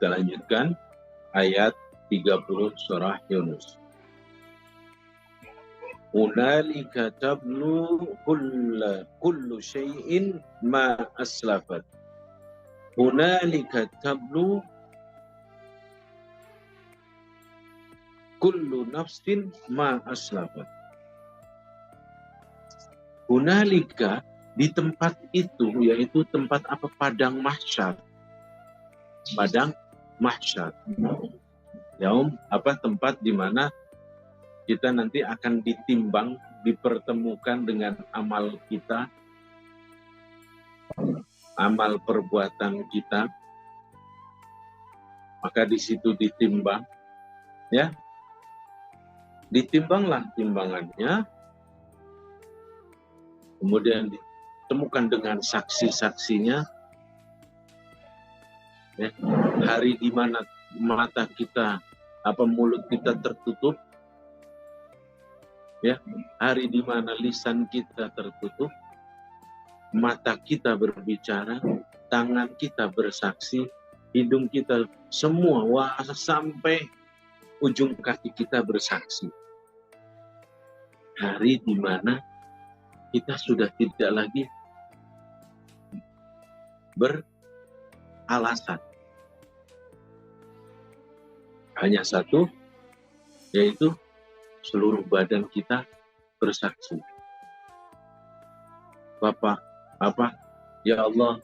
Kita lanjutkan ayat 30 surah Yunus. Hunalika tablu kullu syai'in ma aslafat. Hunalika tablu kullu nafsin ma aslafat. Hunalika, di tempat itu, yaitu tempat apa? Padang mahsyar. Padang mahsyar. Tempat di mana kita nanti akan ditimbang, dipertemukan dengan amal kita, amal perbuatan kita. Maka di situ ditimbang, ya. Ditimbanglah timbangannya, kemudian ditemukan dengan saksi-saksinya. Ya. Hari di mana mata kita, mulut kita tertutup, ya. Hari di mana lisan kita tertutup, mata kita berbicara, tangan kita bersaksi, hidung kita semua, sampai ujung kaki kita bersaksi. Hari di mana kita sudah tidak lagi beralasan. Hanya satu, yaitu seluruh badan kita bersaksi. Ya Allah,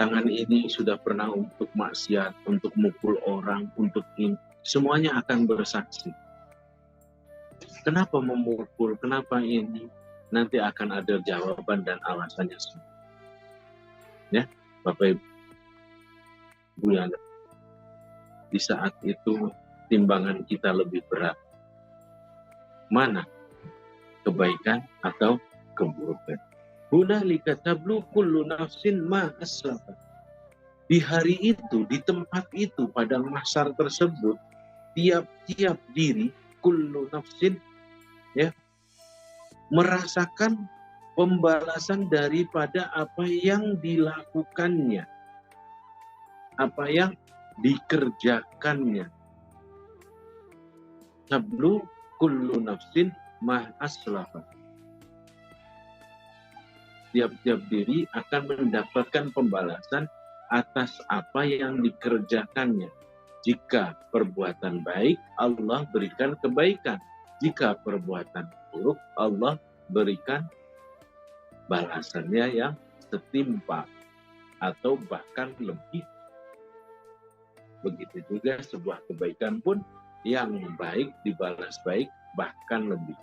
tangan ini sudah pernah untuk maksiat, untuk mukul orang, untuk ini. Semuanya akan bersaksi. Kenapa memukul? Kenapa ini? Nanti akan ada jawaban dan alasannya semua. Ya, Bapak Ibu yang di saat itu timbangan kita lebih berat. Mana? Kebaikan atau keburukan? Hunalika tablu kullu nafsin ma aslafat. Di hari itu, di tempat itu, padang mahsyar tersebut, tiap-tiap diri, kullu nafsin, ya, merasakan pembalasan daripada apa yang dilakukannya, apa yang dikerjakannya. Tablu kullu nafsin ma aslafat. Tiap-tiap diri akan mendapatkan pembalasan atas apa yang dikerjakannya. Jika perbuatan baik, Allah berikan kebaikan. Jika perbuatan buruk, Allah berikan balasannya yang setimpal atau bahkan lebih. Begitu juga sebuah kebaikan pun yang baik dibalas baik, bahkan lebih.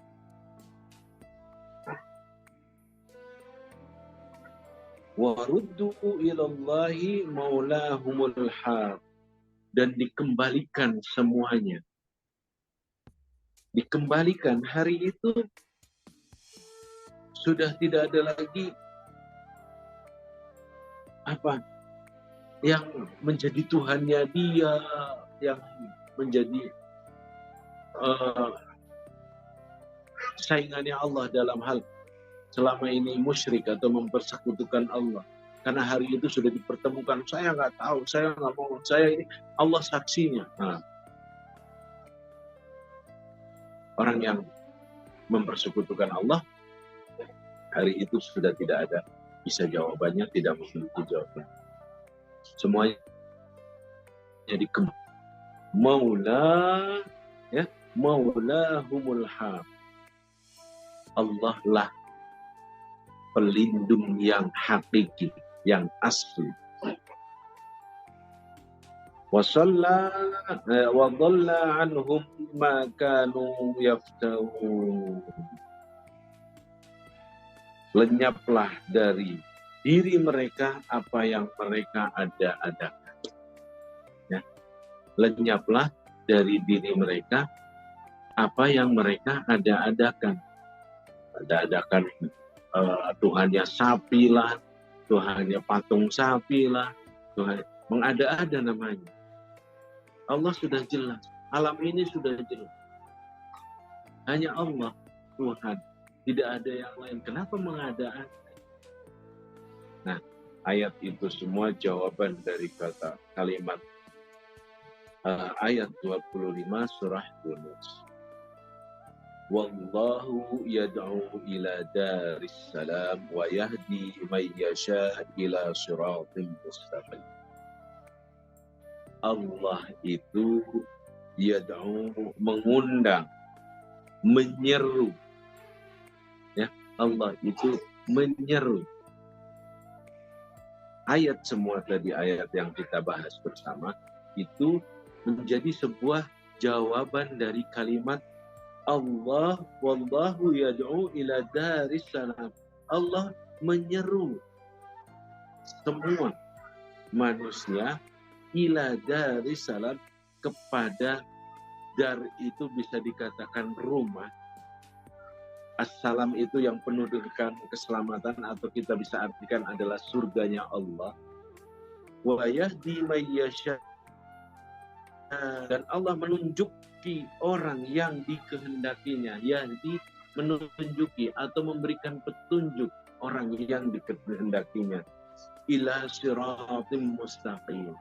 Waruddu ilallahi maulahumul haq, dan dikembalikan semuanya. Dikembalikan hari itu sudah tidak ada lagi yang menjadi Tuhannya dia, yang menjadi saingannya Allah dalam hal selama ini musyrik atau mempersekutukan Allah. Karena hari itu sudah dipertemukan, saya nggak tahu, saya nggak mau, saya ini, Allah saksinya. Nah, orang yang mempersekutukan Allah, hari itu sudah tidak ada bisa jawabannya, tidak memiliki jawaban. Semuanya jadi maulahumul haq. Allah lah pelindung yang hakiki, yang asli. Wa dhalla anhum ma kanu yaftarun. Lenyaplah dari diri mereka apa yang mereka ada-adakan. Ya. Lenyaplah dari diri mereka apa yang mereka ada-adakan. Ada-adakan Tuhannya sapi lah, Tuhannya patung sapi lah, Tuhan mengada-ada namanya. Allah sudah jelas, alam ini sudah jelas. Hanya Allah Tuhan, tidak ada yang lain. Kenapa mengada-ada? Nah, ayat itu semua jawaban dari kalimat ayat 25 surah Yunus. Wallahu yad'u ila daris salam wa yahdi man yasha' ila siratim mustaqim. Allah itu yad'u, mengundang, menyeru. Ya, Allah itu menyeru. Ayat semua tadi, ayat yang kita bahas bersama, itu menjadi sebuah jawaban dari kalimat Allah, wallahu yad'u ila daris salam. Allah menyeru semua manusia ila daris salam, kepada dar itu bisa dikatakan rumah. Assalam itu yang penuh dengan keselamatan, atau kita bisa artikan adalah surganya Allah. Wa yahdi may yasha, dan Allah menunjuki orang yang dikehendakinya. Yahdi, menunjuki atau memberikan petunjuk orang yang dikehendakinya. Ila siratim mustaqim,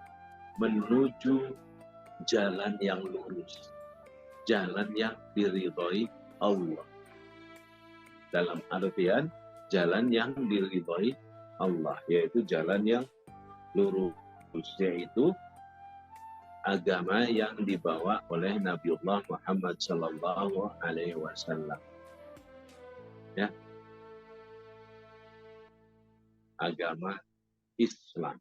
menuju jalan yang lurus, jalan yang diridhoi Allah. Dalam artian jalan yang diridhoi Allah, yaitu jalan yang lurus, yaitu agama yang dibawa oleh Nabiullah Muhammad Sallallahu Alaihi Wasallam. Ya, agama Islam.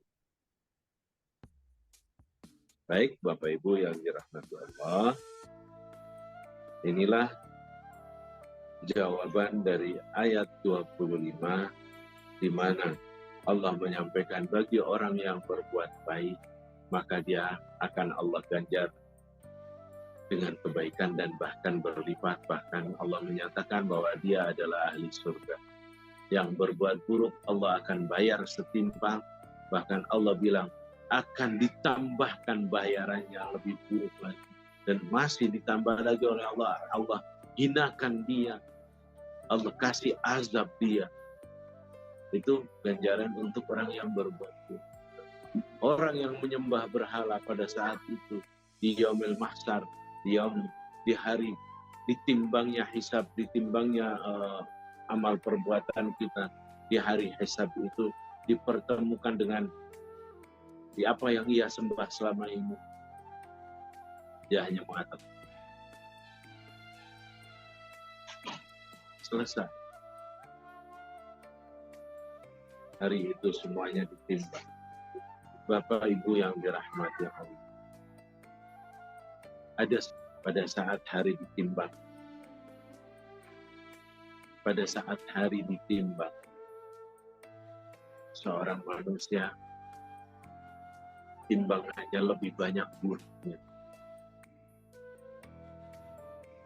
Baik, Bapak Ibu yang dirahmati Allah, inilah jawaban dari ayat 25, di mana Allah menyampaikan bagi orang yang berbuat baik, maka dia akan Allah ganjar dengan kebaikan dan bahkan berlipat. Bahkan Allah menyatakan bahwa dia adalah ahli surga. Yang berbuat buruk Allah akan bayar setimpal. Bahkan Allah bilang akan ditambahkan bayarannya lebih buruk lagi. Dan masih ditambah lagi oleh Allah. Allah hinakan dia. Allah kasih azab dia. Itu ganjaran untuk orang yang berbuat buruk. Orang yang menyembah berhala pada saat itu, di yaumil mahsyar, di hari ditimbangnya hisab, ditimbangnya amal perbuatan kita, di hari hisab itu dipertemukan dengan di apa yang ia sembah selama ini. Dia hanya mengatakan selesai. Hari itu semuanya ditimbang. Bapak Ibu yang dirahmati Allah, ada pada saat hari ditimbang, pada saat hari ditimbang, seorang manusia timbangannya lebih banyak buruknya.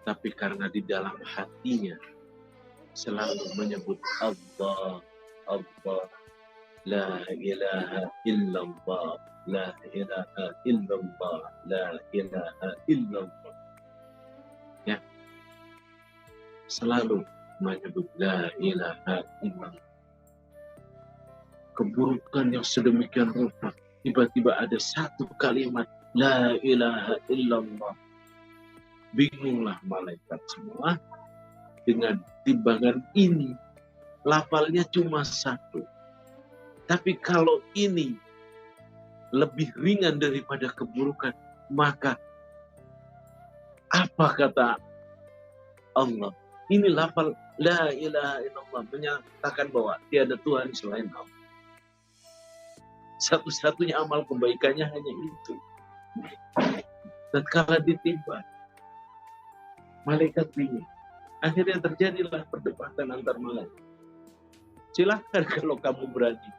Tapi karena di dalam hatinya selalu menyebut Allah, Allah, la ilaha illallah, la ilaha illallah, la ilaha illallah. Ya, selalu menyebut la ilaha illallah. Keburukan yang sedemikian rupa, tiba-tiba ada satu kalimat la ilaha illallah. Bingunglah malaikat semua dengan timbangan ini. Lafalnya cuma satu. Tapi kalau ini lebih ringan daripada keburukan, maka apa kata Allah? Ini lafal la ilaha illallah menyatakan bahwa tiada Tuhan selain Allah. Satu-satunya amal kebaikannya hanya itu. Dan kala ditimbang, malaikat bingung. Akhirnya terjadilah perdebatan antar malaikat. Silahkan kalau kamu berani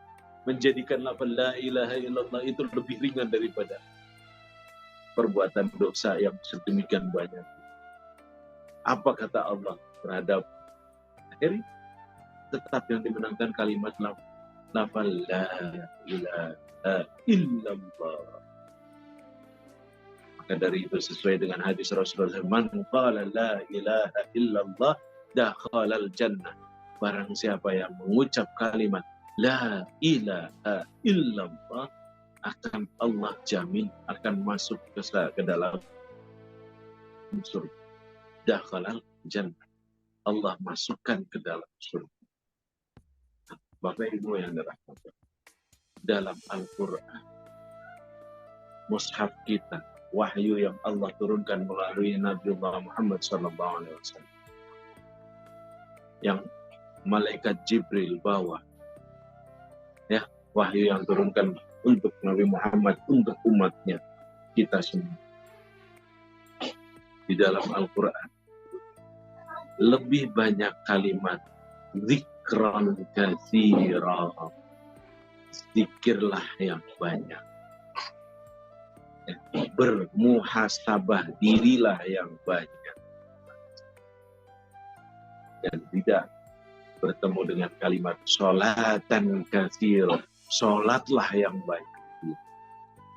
menjadikan lafal la ilaha illallah itu lebih ringan daripada perbuatan dosa yang sedemikian banyak. Apa kata Allah terhadap akhirnya? Tetap yang dimenangkan kalimat lafal la ilaha illallah. Maka dari itu sesuai dengan hadis Rasulullah, man qala la ilaha illallah dakhalal jannah. Barang siapa yang mengucap kalimat la ilaha illallah akan Allah jamin akan masuk ke dalam surga. Dakhalal jannah. Allah masukkan ke dalam surga. Bapak Ibu yang dirahmati, dalam Al-Quran, mushaf kita, wahyu yang Allah turunkan melalui Nabiullah Muhammad SAW, yang malaikat Jibril bawa, ya, wahyu yang turunkan untuk Nabi Muhammad, untuk umatnya, kita semua. Di dalam Al-Quran lebih banyak kalimat zikran katsira, zikirlah yang banyak, bermuhasabah dirilah yang banyak, dan tidak bertemu dengan kalimat sholatan katsira, sholatlah yang banyak,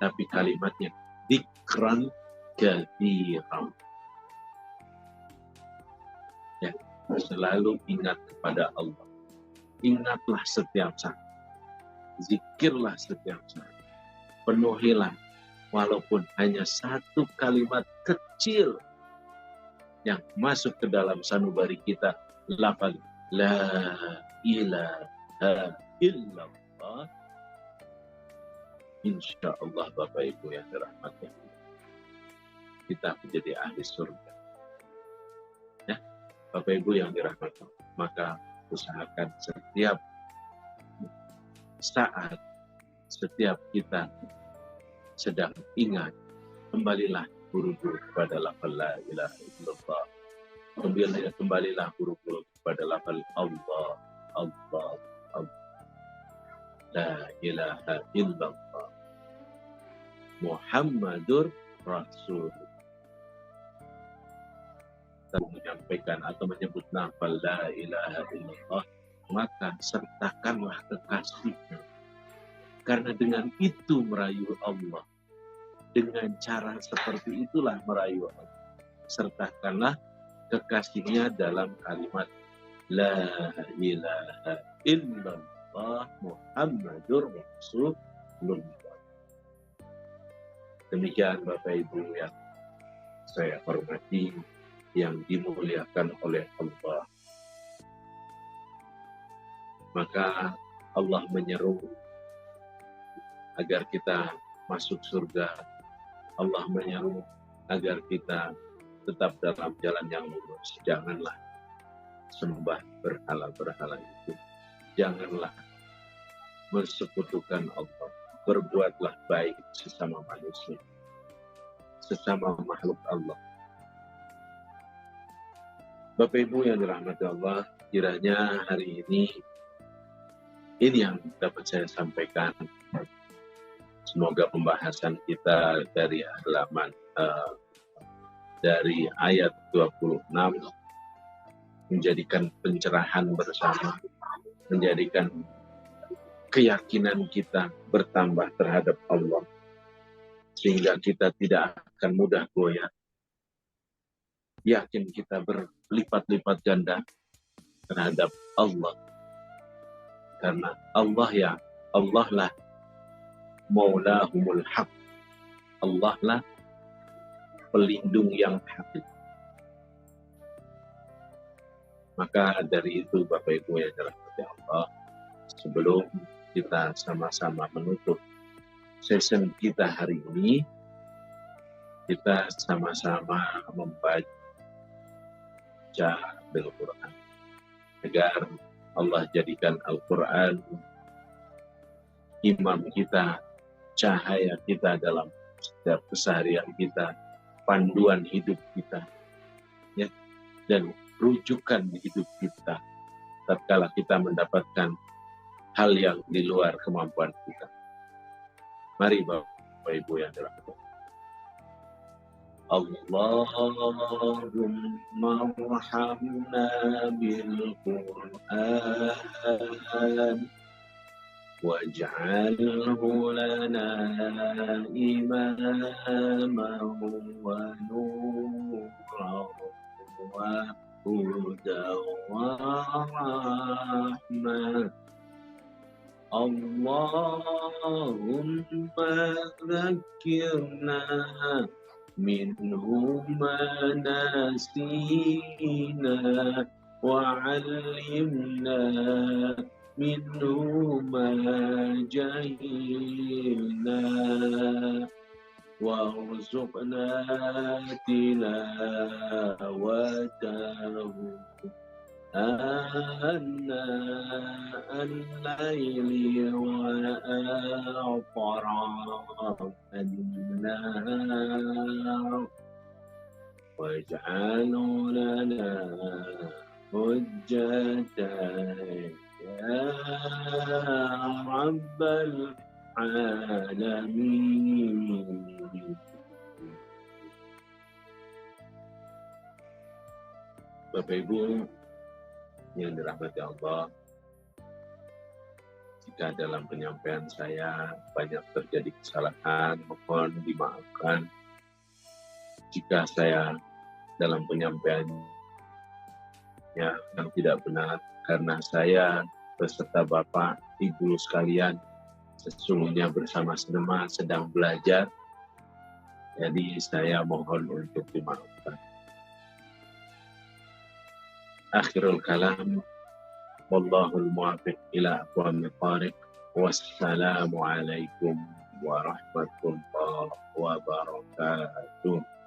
tapi kalimatnya zikran katsira, ya, selalu ingat kepada Allah, ingatlah setiap saat, zikirlah setiap saat, penuhilah walaupun hanya satu kalimat kecil yang masuk ke dalam sanubari kita, lafaz la ilaha illallah. Insya Allah Bapak Ibu yang dirahmati, kita menjadi ahli surga. Ya, Bapak Ibu yang dirahmati, maka usahakan setiap saat, setiap kita sedang ingat, kembalilah buru-buru kepada lafaz la ilaha illallah. Kembalilah buru-buru kepada lafaz Allah, Allah, Allah. La ilaha illallah Muhammadur Rasul. Kita menyampaikan atau menyebut lafaz la ilaha illallah, maka sertakanlah kekasihnya. Karena dengan itu merayu Allah. Dengan cara seperti itulah merayu Allah. Sertakanlah kekasihnya dalam kalimat la ilaha illallah Muhammadur Rasulullah. Demikian Bapak Ibu yang saya hormati, yang dimuliakan oleh Allah. Maka Allah menyeru agar kita masuk surga. Allah menyeru agar kita tetap dalam jalan yang lurus. Janganlah sembah berhala-berhala itu. Janganlah mensekutukan Allah. Berbuatlah baik sesama manusia, sesama makhluk Allah. Bapak Ibu yang dirahmati Allah, kiranya hari ini yang dapat saya sampaikan. Semoga pembahasan kita dari halaman dari ayat 26 menjadikan pencerahan bersama, menjadikan keyakinan kita bertambah terhadap Allah, sehingga kita tidak akan mudah goyah. Yakin kita berlipat-lipat ganda terhadap Allah, karena Allah lah Maulahumul Haq, Allah lah pelindung yang hakiki. Maka dari itu Bapak Ibu yang dirahmati Allah, sebelum kita sama-sama menutup session kita hari ini, kita sama-sama membaca Al-Quran, agar Allah jadikan Al-Quran imam kita, cahaya kita dalam setiap keseharian kita, panduan hidup kita, ya, dan rujukan hidup kita tatkala kita mendapatkan hal yang di luar kemampuan kita. Mari Bapak Ibu yang dirahmati Allahumma warhamna bil Qur'an waj'alhu lana imaman wa nuran wa hudan wa rahmah اللهم ذكرنا منه ما نسينا وعلمنا منه ما جهلنا وارزقنا تلاوته آناء الليل وأطراف النهار واجعل لنا حجة يا رب العالمين. Bapak Ibu yang dirahmati Allah, jika dalam penyampaian saya banyak terjadi kesalahan, mohon dimaafkan. Jika saya dalam penyampaiannya yang tidak benar, karena saya beserta Bapak, Ibu sekalian, sesungguhnya bersama-sama sedang belajar, jadi saya mohon untuk dimaafkan. Akhirul kalam, wallahul muwaffiq ila aqwamit thariq. Wassalamu alaikum warahmatullahi wabarakatuh.